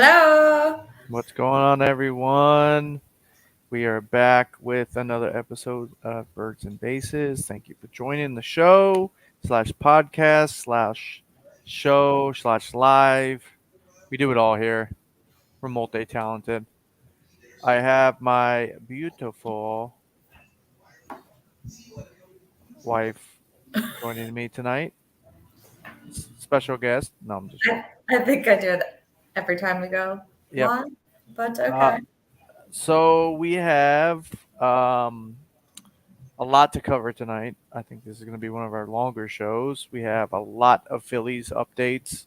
Hello. What's going on, everyone? We are back with another episode of Birds and Bases. Thank you for joining the show slash podcast slash show slash live. We do it all here. We're multi talented. I have my beautiful wife joining me tonight. Special guest. No, I'm just joking. I think I do it every time we go Yep. live, but Uh, okay. so we have a lot to cover tonight. I think this is going to be one of our longer shows. We have a lot of Phillies updates.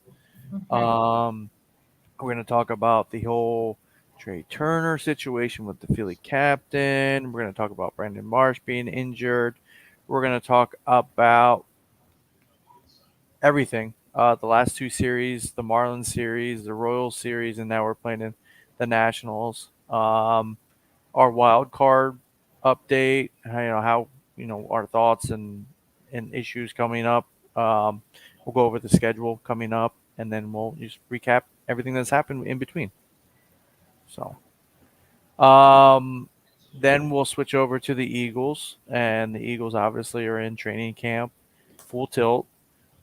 Mhm. Um, we're going to talk about the whole Trey Turner situation with the Philly captain. We're going to talk about Brandon Marsh being injured. We're going to talk about everything. The last two series, the Marlins series, the Royals series, and now we're playing in the Nationals. Our wild card update, how our thoughts and issues coming up. Um, we'll go over the schedule coming up, and then we'll just recap everything that's happened in between. So, um, then we'll switch over to the Eagles, and the Eagles obviously are in training camp, full tilt.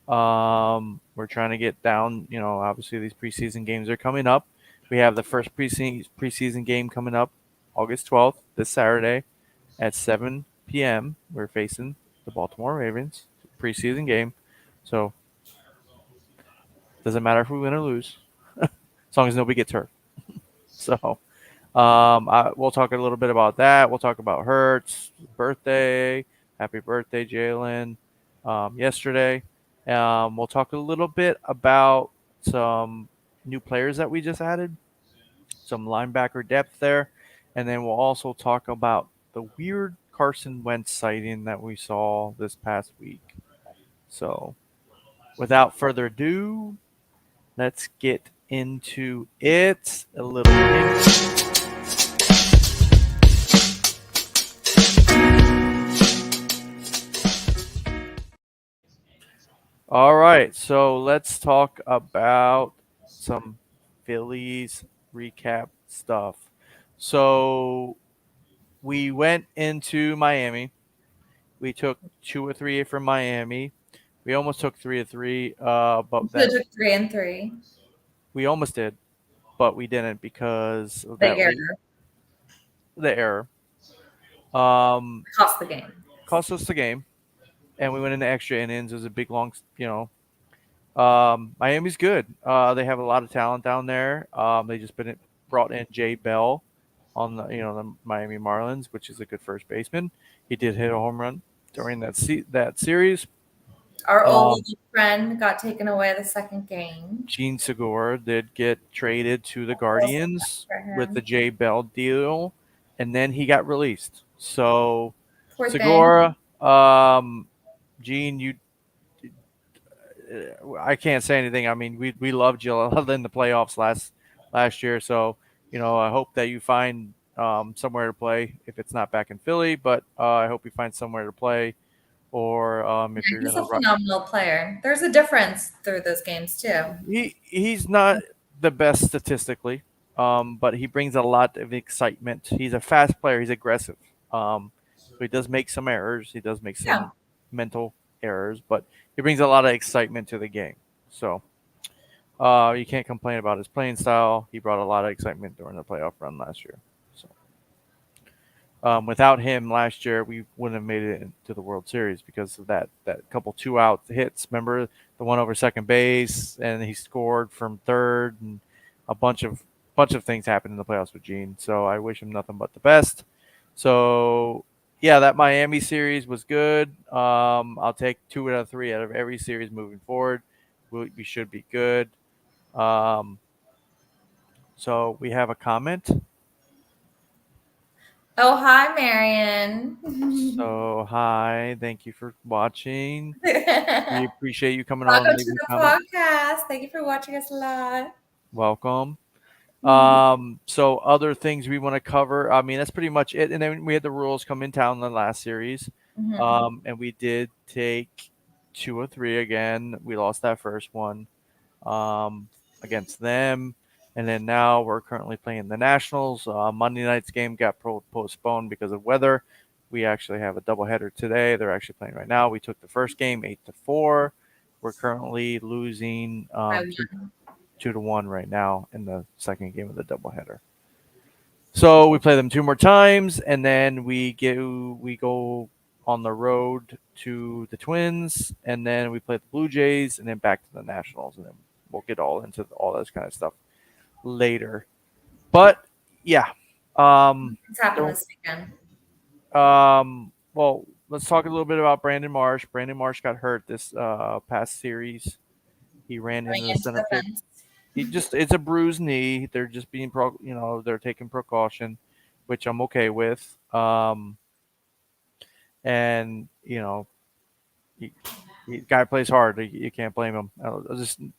We're trying to get down. Obviously these preseason games are coming up. We have the first preseason game coming up August 12th, this Saturday at 7 p.m. We're facing the Baltimore Ravens preseason game. So doesn't matter if we win or lose, as long as nobody gets hurt. So we'll talk a little bit about that. We'll talk about Hurts' birthday. Happy birthday, Jalen. Yesterday. We'll talk a little bit about some new players that we just added, some linebacker depth there. And then we'll also talk about the weird Carson Wentz sighting that we saw this past week. So, without further ado, let's get into it a little bit. All right, so let's talk about some Phillies recap stuff. So we went into Miami. We took 2 or 3 from Miami. We almost took 3 or 3, but So it that took 3-3. we almost did, but we didn't because of The that error the error. Um, cost the game. cost us the game, and we went into extra innings. It was a big long, Miami's good. They have a lot of talent down there. They just brought in Jay Bell on the Miami Marlins, which is a good first baseman. He did hit a home run during that series. Our old Um, friend got taken away the second game. Gene Segura did get traded to the Feels Guardians for with the him. Jay Bell deal, and then he got released. So Poor thing. Segura, Gene, I can't say anything. I mean, we loved you in the playoffs last year. So I hope that you find somewhere to play if it's not back in Philly. But I hope you find somewhere to play, or if you're He's a gonna phenomenal player. There's a difference through those games too. he's not the best statistically, but he brings a lot of excitement. He's a fast player. He's aggressive. So he does make some errors. He does make Yeah. some mental errors, but he brings a lot of excitement to the game. So you can't complain about his playing style. He brought a lot of excitement during the playoff run last year. So without him last year, we wouldn't have made it into the World Series because of that couple 2 out hits. Remember the one over second base, and he scored from third, and a bunch of things happened in the playoffs with Gene. So I wish him nothing but the best. So yeah, that Miami series was good. I'll take 2 out of 3 out of every series moving forward. We should be good. Um, so we have a comment. Oh, hi, Marion. So hi, thank you for watching. We Welcome appreciate you coming on and to leaving the a comment. podcast. Thank you for watching us live. Welcome. So other things we want to cover. I mean, that's pretty much it. And then we had the Rules come in town in the last series. Mhm. And we did take 2 or 3 again. We lost that first one against them. And then now we're currently playing the Nationals. Monday night's game got postponed because of weather. We actually have a doubleheader today. They're actually playing right now. We took the first game 8-4. We're currently losing I 2-1 right now in the second game of the doubleheader. So we play them 2 more times, and then we go on the road to the Twins, and then we play the Blue Jays, and then back to the Nationals, and then we'll get all into all this kind of stuff later. But yeah, It's happened this weekend. well, let's talk a little bit about Brandon Marsh. Brandon Marsh got hurt this past series. He ran into the center field. It's a bruised knee. They're just being they're taking precaution, which I'm okay with. And guy plays hard. You can't blame him.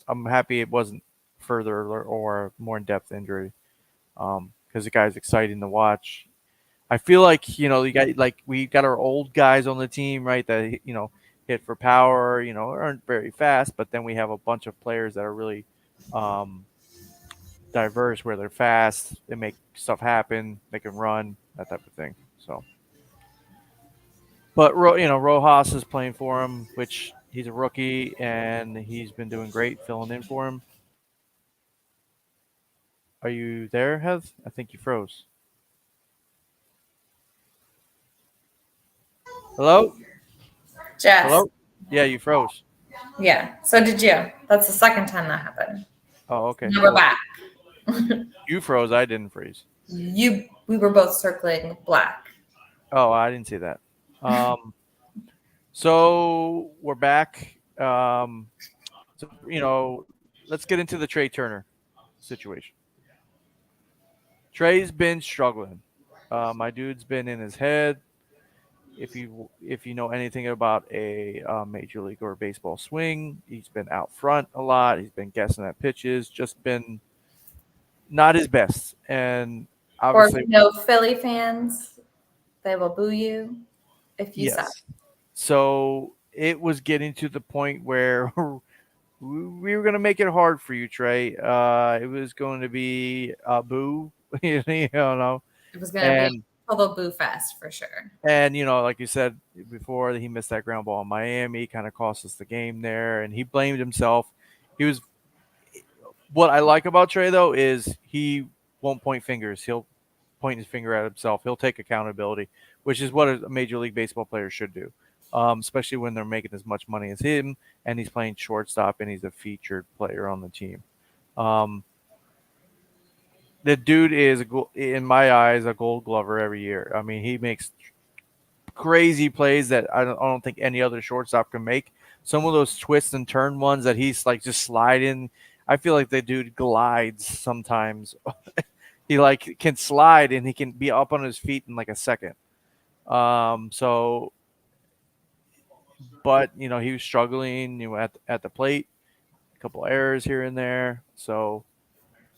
I'm happy it wasn't further or more in depth injury, because the guy's exciting to watch. I feel like we got our old guys on the team, right? That hit for power, aren't very fast, but then we have a bunch of players that are really diverse, where they're fast, they make stuff happen, they can run, that type of thing. So, but Rojas is playing for him, which he's a rookie and he's been doing great filling in for him. Are you there, Heath? I think you froze. Hello? Jess. Hello? Yeah, you froze. Yeah. So did you. That's the second time that happened. Oh, okay. Now we're back. You froze. I didn't freeze. We were both circling black. Oh, I didn't see that. So we're back. Let's get into the Trey Turner situation. Trey's been struggling. My dude's been in his head. If you know anything about a major league or baseball swing, he's been out front a lot. He's been guessing at pitches. Just been not his best. And obviously, Philly fans, they will boo you if you suck. So it was getting to the point where we were going to make it hard for you, Trey. It was going to be a boo, It was going to be a little boo fest for sure. And, like you said before, he missed that ground ball in Miami, kind of cost us the game there, and he blamed himself. What I like about Trey, though, is he won't point fingers. He'll point his finger at himself. He'll take accountability, which is what a Major League Baseball player should do. Especially when they're making as much money as him, and he's playing shortstop, and he's a featured player on the team. The dude is, in my eyes, a Gold Glover every year. I mean, he makes crazy plays that I don't think any other shortstop can make. Some of those twist and turn ones that he's like just sliding, I feel like the dude glides sometimes. He can slide and he can be up on his feet in like a second. But he was struggling, at the plate, a couple errors here and there. So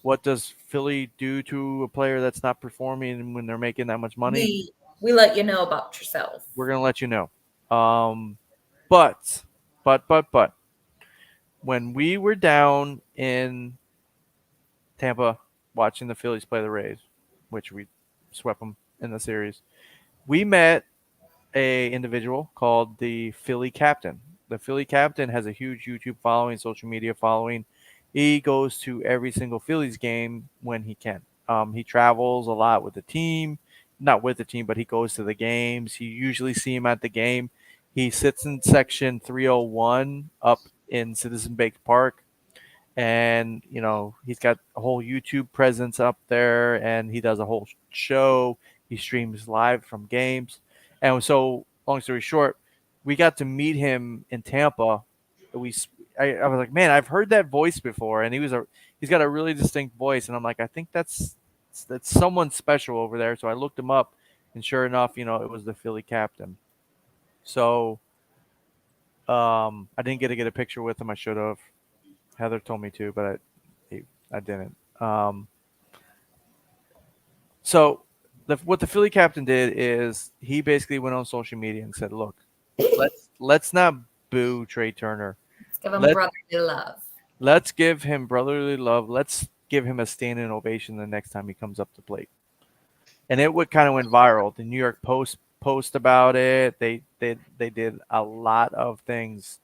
what does Philly do to a player that's not performing when they're making that much money? We let you know about yourself. We're going to let you know. But when we were down in Tampa watching the Phillies play the Rays, which we swept them in the series, we met a individual called the Philly Captain. The Philly Captain has a huge YouTube following, social media following. He goes to every single Phillies game when he can. He travels a lot with the team. Not with the team, but he goes to the games. You usually see him at the game. He sits in section 301 up in Citizen Bank Park. And, he's got a whole YouTube presence up there, and he does a whole show. He streams live from games. And so, long story short, we got to meet him in Tampa. I was like, man, I've heard that voice before, and he's got a really distinct voice, and I'm like, I think that's someone special over there. So I looked him up, and sure enough, it was the Philly Captain. So I didn't get to get a picture with him. I should have. Heather told me to, but I didn't. So what the Philly Captain did is he basically went on social media and said, look, let's not boo Trey Turner. Let's give him brotherly love. Let's give him brotherly love. Let's give him a standing ovation the next time he comes up to plate. And it would kind of went viral. The New York Post about it. They did a lot of things.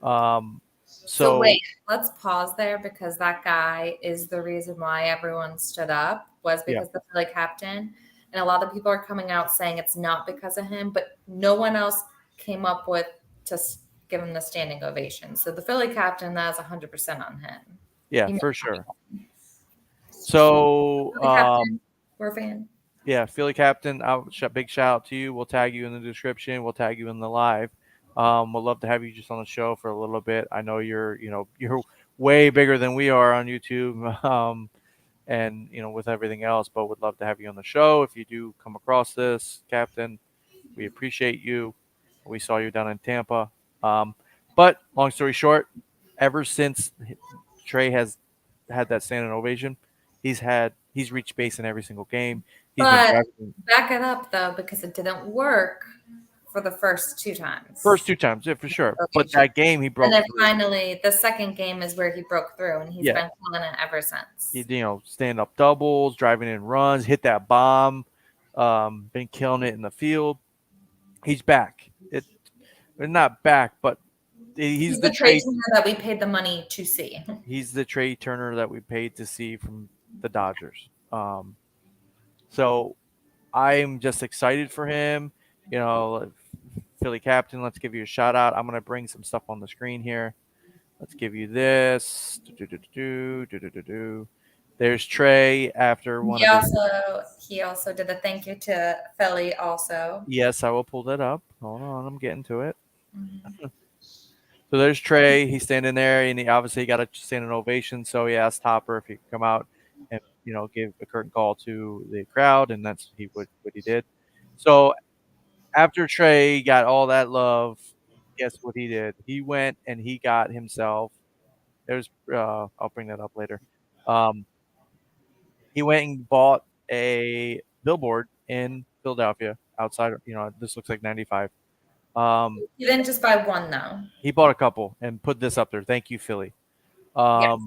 So So wait, let's pause there because that guy is the reason why everyone stood up was yeah, because the Philly captain. And a lot of people are coming out saying it's not because of him, but no one else came up with to give him the standing ovation. So the Philly captain, that's 100% on him. yeah, He made for money. sure. So Philly captain, we're a fan. yeah, Philly captain, big shout out to you. We'll tag you in the description. We'll tag you in the live. We'll love to have you just on the show for a little bit. I know you're way bigger than we are on YouTube, and with everything else, but would love to have you on the show. If you do come across this, Captain, we appreciate you. We saw you down in Tampa. But long story short, ever since Trey has had that standing ovation, he's reached base in every single game. He's been But driving back it up though, because it didn't work for the first two times. first two times, yeah, for sure. But Ovation. that game he broke And then through. finally, the second game is where he broke through, and he's Yeah. been killing it ever since. Stand up doubles, driving in runs, hit that bomb, been killing it in the field. He's back. We're not back, but he's the Trey trade. Turner that we paid the money to see. He's the Trey Turner that we paid to see from the Dodgers. So I'm just excited for him. Philly captain, let's give you a shout out. I'm gonna bring some stuff on the screen here. Let's give you this. There's Trey after one of his. He also did a thank you to Philly also. Yes, I will pull that up. Hold on, I'm getting to it. So there's Trey. He's standing there, and he obviously got a standing ovation. So he asked Topper if he could come out and give a curtain call to the crowd, and that's what he did. So after Trey got all that love, guess what he did? He went and he got himself. I'll bring that up later. He went and bought a billboard in Philadelphia outside. This looks like 95. He didn't just buy one though. He bought a couple and put this up there. Thank you, Philly. Yes.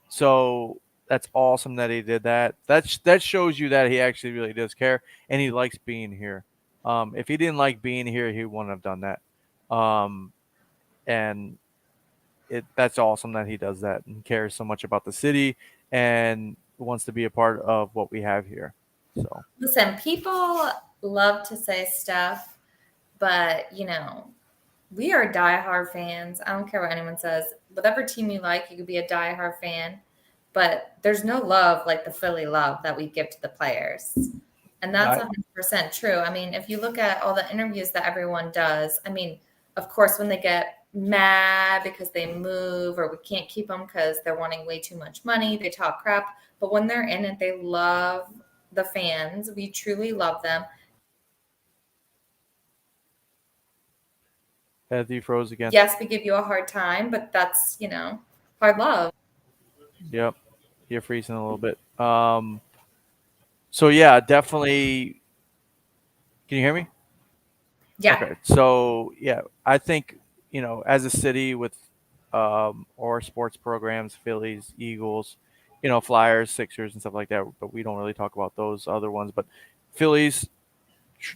So that's awesome that he did that. That shows you that he actually really does care and he likes being here. If he didn't like being here, he wouldn't have done that. And that's awesome that he does that and cares so much about the city and wants to be a part of what we have here. So listen, people love to say stuff, but we are diehard fans. I don't care what anyone says. Whatever team you like, you could be a diehard fan, but there's no love like the Philly love that we give to the players. And that's 100% true. I mean, if you look at all the interviews that everyone does, I mean, of course, when they get mad because they move or we can't keep them because they're wanting way too much money, they talk crap. But when they're in it, they love the fans. We truly love them. You froze again. Yes, we give you a hard time, but that's, hard love. Yep. You're freezing a little bit. So yeah, definitely. Can you hear me? Yeah. Okay. So yeah, I think as a city with our sports programs, Phillies, Eagles, Flyers, Sixers, and stuff like that, but we don't really talk about those other ones. But Phillies,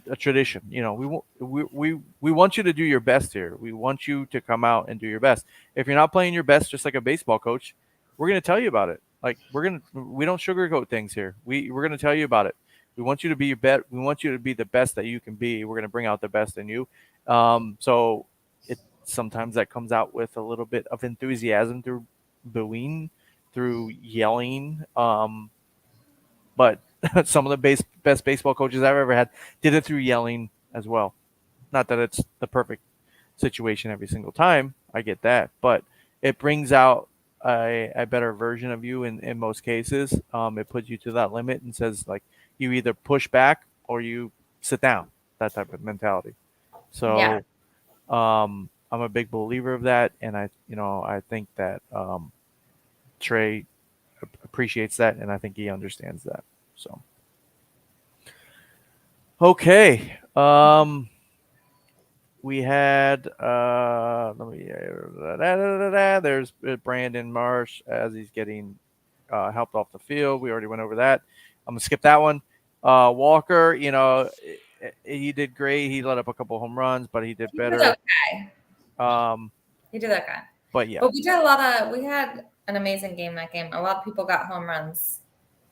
a tradition. We want you to do your best here. We want you to come out and do your best. If you're not playing your best, just like a baseball coach, we're going to tell you about it. Like we don't sugarcoat things here. We're going to tell you about it. We want you to be your bet. We want you to be the best that you can be. We're going to bring out the best in you. So it sometimes that comes out with a little bit of enthusiasm through booing, through yelling. But some of the best baseball coaches I've ever had did it through yelling as well. Not that it's the perfect situation every single time. I get that, but it brings out a better version of you in most cases. It puts you to that limit and says like you either push back or you sit down. That type of mentality. So, Yeah. I'm a big believer of that, and I think that Trey appreciates that, and I think he understands that. So, okay. We had there's Brandon Marsh as he's getting helped off the field. We already went over that. I'm gonna skip that one. Walker, he did great. He let up a couple home runs, but he did better. Okay. Um, He did okay. but yeah, But we had an amazing game that game. A lot of people got home runs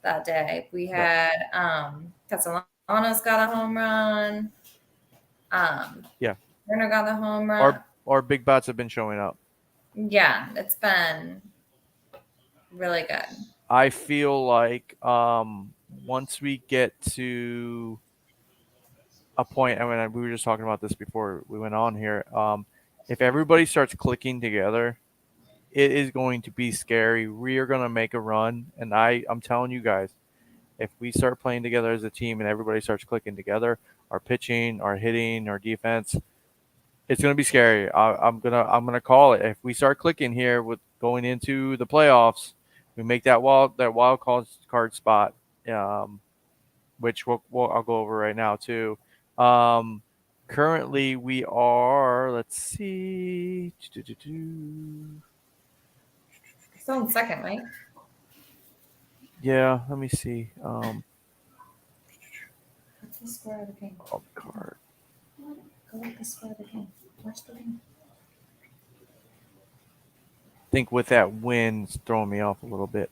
that day. We had Castellanos got a home run. Yeah. Turner got the home run. Our big bats have been showing up. Yeah, it's been really good. I feel like once we get to a point, I mean, we were just talking about this before we went on here. If everybody starts clicking together, it is going to be scary. We are going to make a run, and I'm telling you guys, if we start playing together as a team and everybody starts clicking together, our pitching, our hitting, our defense, it's going to be scary. I'm gonna call it. If we start clicking here with going into the playoffs, we make that wild card spot, which I'll go over right now too. Currently, we are. Let's see. Still in second, right? Yeah, let me see. What's the score of the game? Wild card. Go look the score of the game. Watch the game. I think with that win, it's throwing me off a little bit.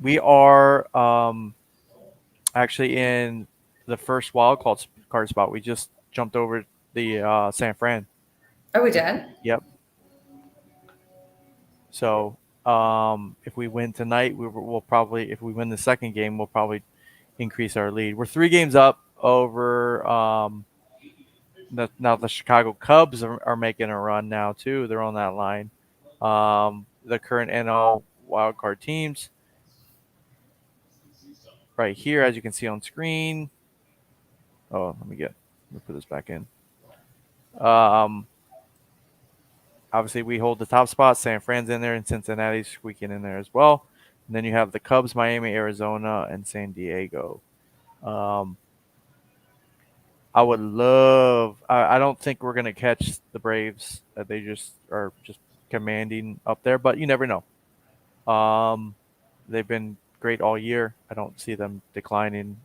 We are actually in the first wild card spot. We just jumped over the San Fran. Oh, we did? Yep. So if we win tonight, we'll probably, if we win the second game, we'll probably increase our lead. We're 3 games up over now the Chicago Cubs are making a run now too. They're on that line. The current NL wildcard teams right here, as you can see on screen. Oh, let me put this back in. Obviously, we hold the top spot. San Fran's in there, and Cincinnati's squeaking in there as well. And then you have the Cubs, Miami, Arizona, and San Diego. I would love. I don't think we're gonna catch the Braves. They just are just commanding up there, but you never know. They've been great all year. I don't see them declining.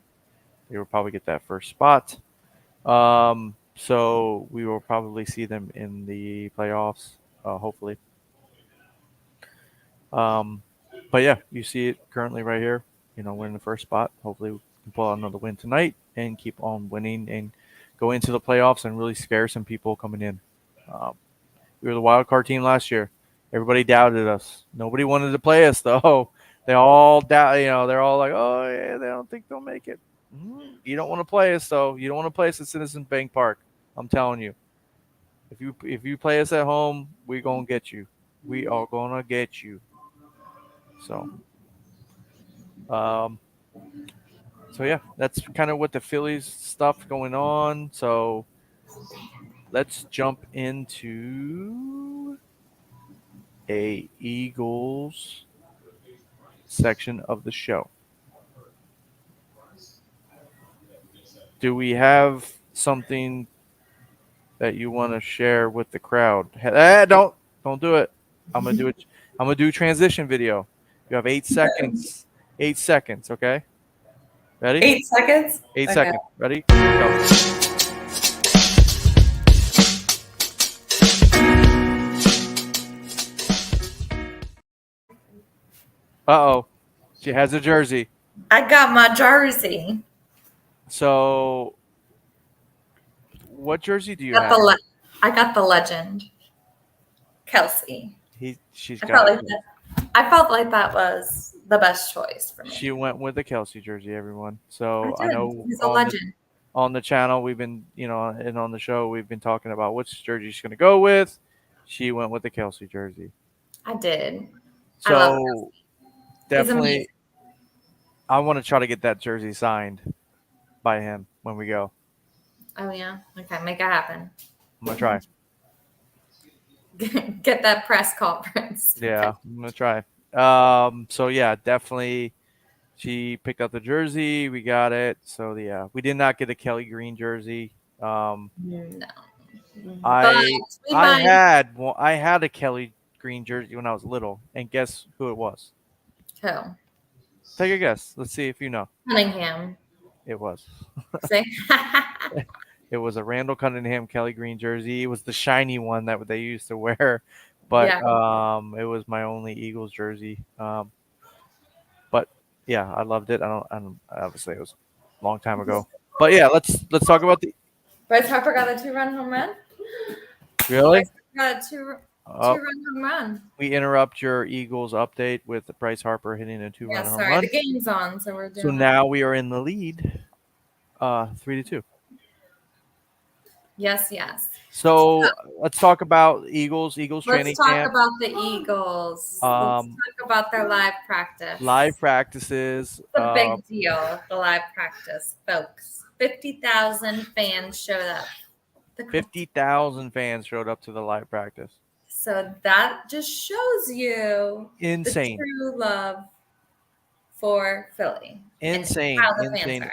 They will probably get that first spot. So we will probably see them in the playoffs, hopefully. But yeah, you see it currently right here. We're in the first spot. Hopefully we can pull out another win tonight and keep on winning and go into the playoffs and really scare some people coming in. We were the wild card team last year. Everybody doubted us. Nobody wanted to play us though. They all doubt. They're all like, "Oh yeah, they don't think they'll make it." You don't want to play us though. You don't want to play us at Citizens Bank Park. I'm telling you. If you play us at home, we're gonna get you. We are gonna get you. So, so yeah, that's kind of what the Phillies stuff going on. So let's jump into a Eagles section of the show. Do we have something that you want to share with the crowd? Don't do it. I'm gonna do it. I'm gonna do a transition video. You have 8 seconds. 8 seconds. Okay. Ready? 8 seconds. 8 Okay. seconds. Ready? Go. Uh-oh. She has a jersey. I got my jersey. So, what jersey do you have? I got the legend, Kelsey. She's I got. felt like that was the best choice for me. She went with the Kelsey jersey, everyone. So I know he's a legend. On the channel, we've been, and on the show, we've been talking about which jersey she's going to go with. She went with the Kelsey jersey. I did. So I love Kelsey. definitely, I want to try to get that jersey signed by him when we go. Oh yeah, okay, make it happen. I'm gonna try. Get that press conference. Yeah, I'm gonna try. So yeah, definitely. She picked out the jersey. We got it. So yeah, we did not get a Kelly Green jersey. No. But I we might. I had a Kelly Green jersey when I was little, and guess who it was? Who? Take a guess. Let's see if you know. Cunningham. It was. Say. It was a Randall Cunningham Kelly Green jersey. It was the shiny one that they used to wear, but Yeah. it was my only Eagles jersey. But yeah, I loved it. I don't obviously it was a long time ago. But yeah, let's talk about the Bryce Harper got a 2-run home run. really. Bryce Harper got a Oh, two-run home run. we interrupt your Eagles update with Bryce Harper hitting a two-run Yeah, home sorry. The run. game's on, so we're So doing that. now we are in the lead, 3-2. Yes, yes. So let's talk about Eagles Let's training talk camp. about the Eagles. Let's talk about their live practice. Live practices. It's a big deal, the live practice, folks. 50,000 fans showed up. 50,000 fans showed up to the live practice. So that just shows you Insane. the true love for Philly. Insane. How the fans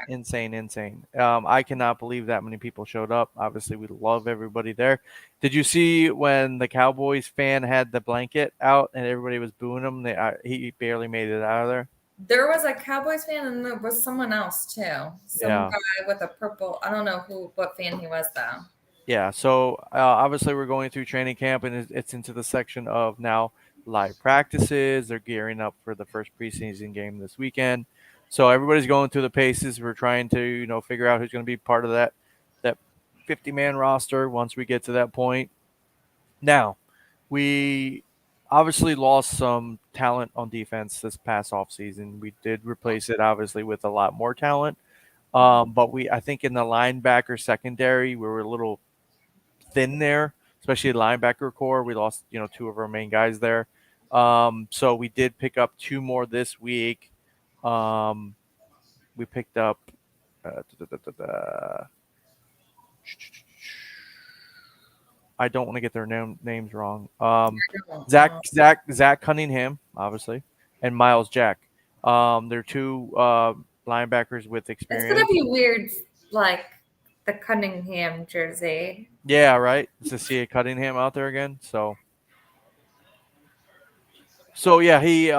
are. I cannot believe that many people showed up. Obviously, we love everybody there. Did you see when the Cowboys fan had the blanket out and everybody was booing him? He barely made it out of there. There was a Cowboys fan and there was someone else too. Some Yeah. guy with a purple. I don't know what fan he was though. Yeah. So obviously, we're going through training camp, and it's into the section of now live practices. They're gearing up for the first preseason game this weekend. So everybody's going through the paces. We're trying to figure out who's going to be part of that 50-man roster once we get to that point. Now, we obviously lost some talent on defense this past offseason. We did replace it obviously with a lot more talent. But I think in the linebacker secondary, we were a little thin there, especially linebacker core. We lost, two of our main guys there. So we did pick up two more this week. We picked up I don't want to get their names wrong. Zach Cunningham, obviously, and Miles Jack. They're two linebackers with experience. It's gonna be weird, like the Cunningham jersey. Yeah, right. To see a Cunningham out there again. So yeah, he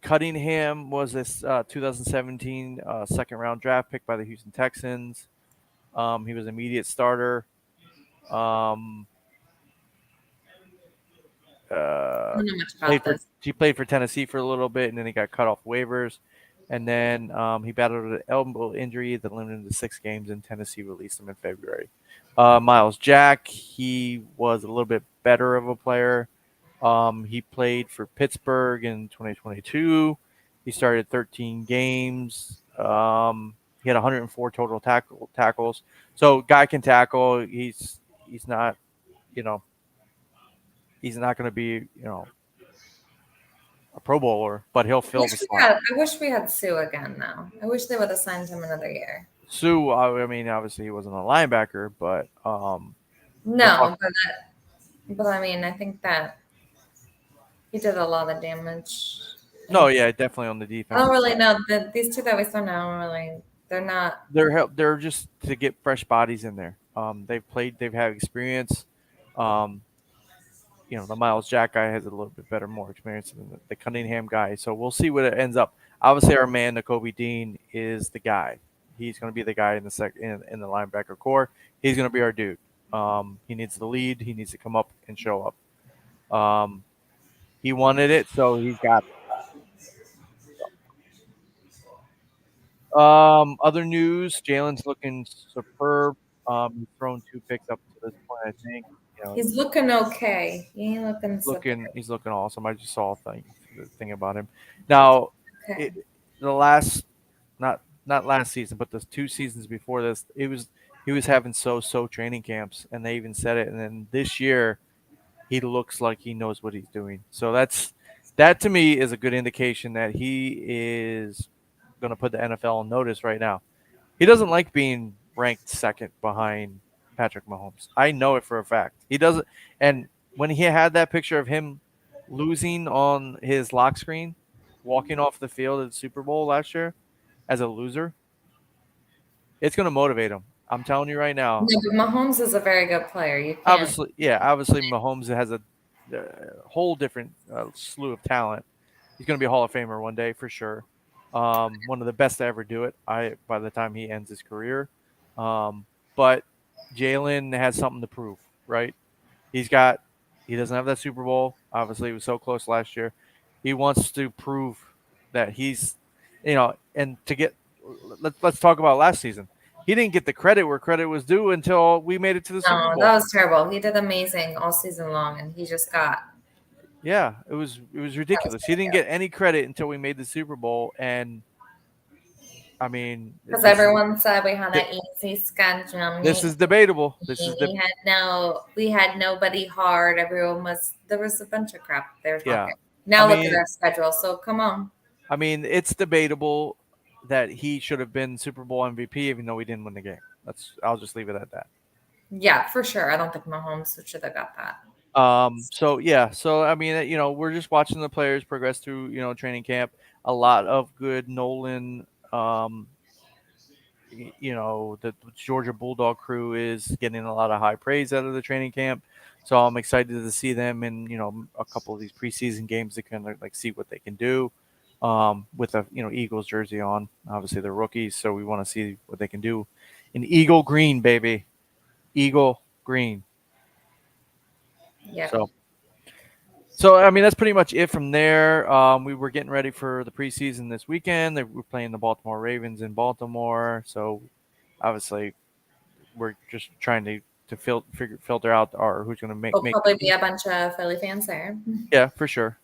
Cunningham was this 2017 second round draft pick by the Houston Texans. He was an immediate starter. I don't know much about this. He played for Tennessee for a little bit, and then he got cut off waivers. And then he battled an elbow injury that limited him to 6 games, and Tennessee released him in February. Miles Jack, he was a little bit better of a player. He played for Pittsburgh in 2022. He started 13 games. He had 104 total tackles. So guy can tackle. He's not, he's not going to be, a Pro Bowler, but he'll fill the slot. I wish we had Sue again, though. I wish they would have signed him another year. Sue, I mean, obviously he wasn't a linebacker, but no, but I mean, I think that he did a lot of damage. No, yeah, definitely on the defense. I don't really know these two that we saw now. Really, they're not. They're just to get fresh bodies in there. They've had experience. The Miles Jack guy has a little bit more experience than the Cunningham guy. So we'll see what it ends up. Obviously, our man Nakobe Dean is the guy. He's going to be the guy in the linebacker core. He's going to be our dude. He needs the lead. He needs to come up and show up. He wanted it, so he's got it. Other news: Jalen's looking superb. He's thrown 2 picks up to this point, I think. He's looking okay. He ain't looking. He's looking awesome. I just saw a thing about him. Now, Okay. not last season, but the 2 seasons before this, he was having so training camps, and they even said it. And then this year, he looks like he knows what he's doing. So that to me is a good indication that he is going to put the NFL on notice right now. He doesn't like being ranked second behind Patrick Mahomes. I know it for a fact. He doesn't. And when he had that picture of him losing on his lock screen, walking off the field at the Super Bowl last year as a loser, it's going to motivate him. I'm telling you right now. No, but Mahomes is a very good player. You can't. Obviously, Mahomes has a whole different slew of talent. He's going to be a Hall of Famer one day for sure. One of the best to ever do it. By the time he ends his career, but Jalen has something to prove, right? He's got. He doesn't have that Super Bowl. Obviously, he was so close last year. He wants to prove that he's, and to get. Let's talk about last season. He didn't get the credit where credit was due until we made it to the Super No, that Bowl. was terrible. He did amazing all season long, and he just got. Yeah, it was That was ridiculous. He didn't get any credit until we made the Super Bowl, and I mean, because everyone said we had an easy schedule. this is debatable. We had nobody hard. There was a bunch of crap they were Yeah. talking. Now I look at mean, our schedule. So come on. I mean, it's debatable that he should have been Super Bowl MVP, even though we didn't win the game. I'll just leave it at that. Yeah, for sure. I don't think Mahomes should have got that. So I mean, we're just watching the players progress through, training camp. A lot of good Nolan. The Georgia Bulldog crew is getting a lot of high praise out of the training camp. So I'm excited to see them in, a couple of these preseason games to kind of like see what they can do. With a Eagles jersey on. Obviously they're rookies, so we want to see what they can do in Eagle green, baby. Eagle green. Yeah. So I mean that's pretty much it from there. We were getting ready for the preseason this weekend. They were playing the Baltimore Ravens in Baltimore, so obviously we're just trying to filter out who's going to make. There'll probably be a bunch of Philly fans there. Yeah, for sure.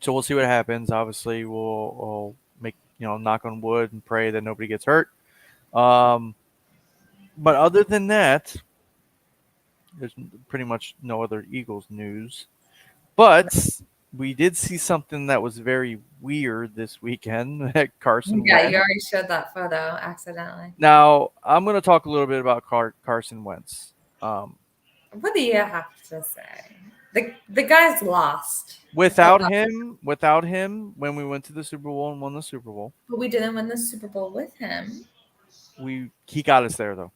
So we'll see what happens. Obviously, we'll make knock on wood and pray that nobody gets hurt. But other than that, there's pretty much no other Eagles news. But we did see something that was very weird this weekend at Carson Yeah, Wentz. you already showed that photo accidentally. Now, I'm going to talk a little bit about Carson Wentz. What do you have to say? The guy's lost. Without him, when we went to the Super Bowl and won the Super Bowl. But we didn't win the Super Bowl with him. He got us there, though.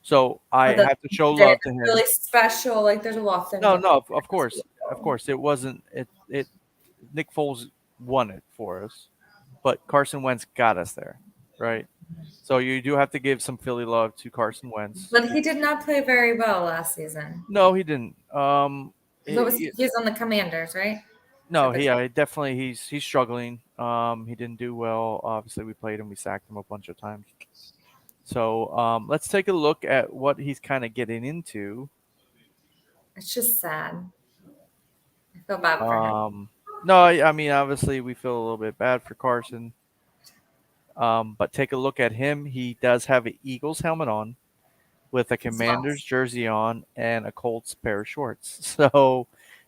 So I have to show love to him. Really special. Like there's a lot of No, of course. It wasn't. It Nick Foles won it for us, but Carson Wentz got us there, right? So you do have to give some Philly love to Carson Wentz. But he did not play very well last season. No, he didn't. He was on the Commanders, right? No, definitely he's struggling. He didn't do well. Obviously, we played him. We sacked him a bunch of times. So let's take a look at what he's kind of getting into. It's just sad. I feel bad for him. No, I mean, obviously, we feel a little bit bad for Carson. But take a look at him. He does have an Eagles helmet on with a Commanders jersey on and a Colts pair of shorts. So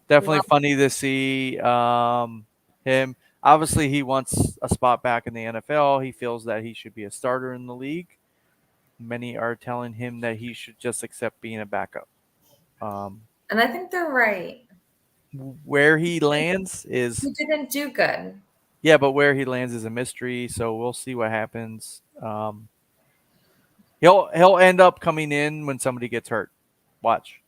definitely funny to see him. Obviously, he wants a spot back in the NFL. He feels that he should be a starter in the league. Many are telling him that he should just accept being a backup. And I think they're right. Where he lands is... He didn't do good. Yeah, but where he lands is a mystery, so we'll see what happens. He'll end up coming in when somebody gets hurt. Watch.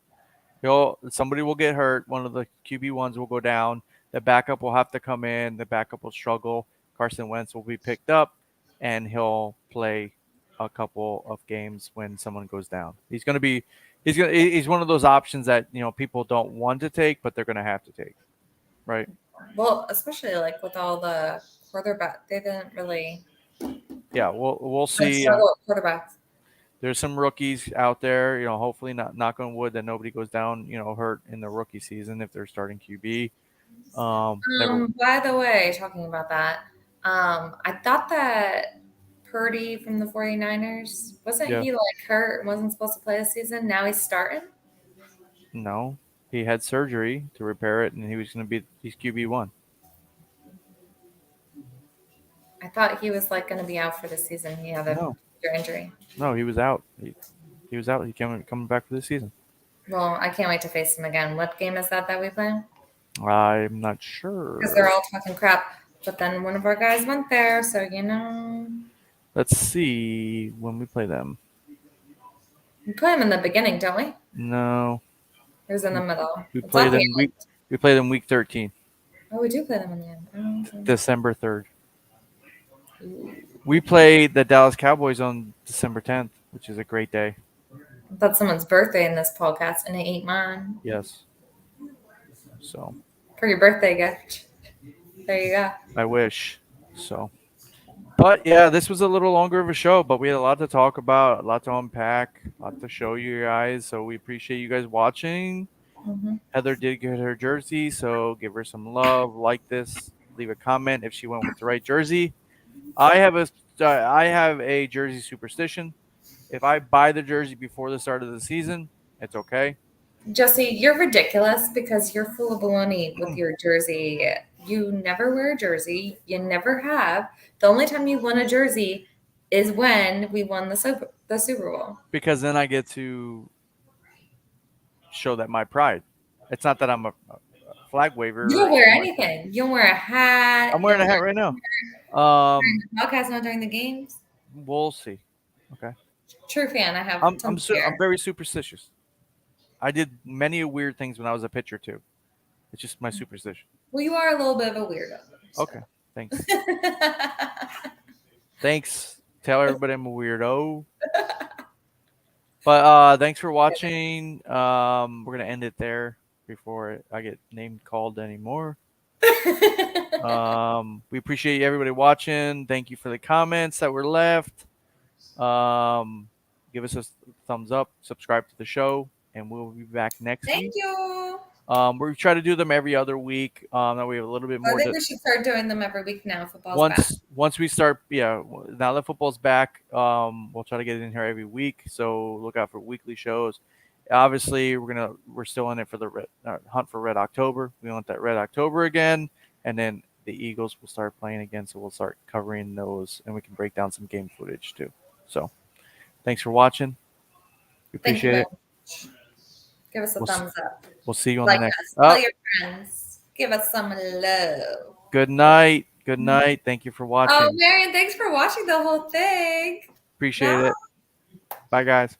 Somebody will get hurt. One of the QB1s will go down. The backup will have to come in. The backup will struggle. Carson Wentz will be picked up, and he'll play a couple of games when someone goes down. He's one of those options that people don't want to take, but they're going to have to take, right? Well, especially like with all the quarterback, they didn't really. Yeah, we'll see. Quarterbacks. There's some rookies out there. Hopefully not, knock on wood, that nobody goes down hurt in the rookie season if they're starting QB. By the way, talking about that, I thought that Purdy from the 49ers, wasn't he like hurt and wasn't supposed to play this season? Now he's starting? No, he had surgery to repair it, and he was going to be he's QB1. I thought he was like going to be out for the season. He had a injury. No, he was out. He was out. He coming back for this season. Well, I can't wait to face him again. What game is that we play? I'm not sure. Because they're all talking crap. But then one of our guys went there, so Let's see when we play them. We play them in the beginning, don't we? No, Or is it in the middle? we It's play at the them end. we play them week 13, Oh, we do play them in the end. Oh, okay. December 3rd. Ooh. We play the Dallas Cowboys on December 10th, which is a great day. That's someone's birthday in this podcast, and it ain't mine. Yes. So For your birthday gift. There you go. I wish. So, but yeah, this was a little longer of a show, but we had a lot to talk about, a lot to unpack, a lot to show you guys. So we appreciate you guys watching. Mm-hmm. Heather did get her jersey, so give her some love. Like this, leave a comment if she went with the right jersey. I have a jersey superstition. If I buy the jersey before the start of the season, it's okay. Jesse, you're ridiculous because you're full of baloney with your jersey. You never wear a jersey. You never have. The only time you won a jersey is when we won the Super Bowl. Because then I get to show that my pride. It's not that I'm a flag waver. You don't wear anything. You don't wear a hat. I'm wearing a hat right now. During the podcast, not during the games. We'll see. Okay. True fan. I have. I'm very superstitious. I did many weird things when I was a pitcher too. It's just my superstition. Well, you are a little bit of a weirdo. So. Okay. Thanks. Thanks. Tell everybody I'm a weirdo. But thanks for watching. We're gonna end it there before I get name called anymore. We appreciate everybody watching. Thank you for the comments that were left. Give us a thumbs up, subscribe to the show, and we'll be back next week. Thank you. We try to do them every other week. That we have a little bit more. I think we should start doing them every week now. Football's back. Once we start, now that football's back, we'll try to get it in here every week. So look out for weekly shows. Obviously, we're still in it for the hunt for Red October. We want that Red October again, and then the Eagles will start playing again. So we'll start covering those, and we can break down some game footage too. So thanks for watching. We appreciate it. Give us a thumbs up. We'll see you on the next. Tell your friends. Give us some love. Good night. Good night. Thank you for watching. Oh, Marion, thanks for watching the whole thing. Appreciate it. Bye, guys.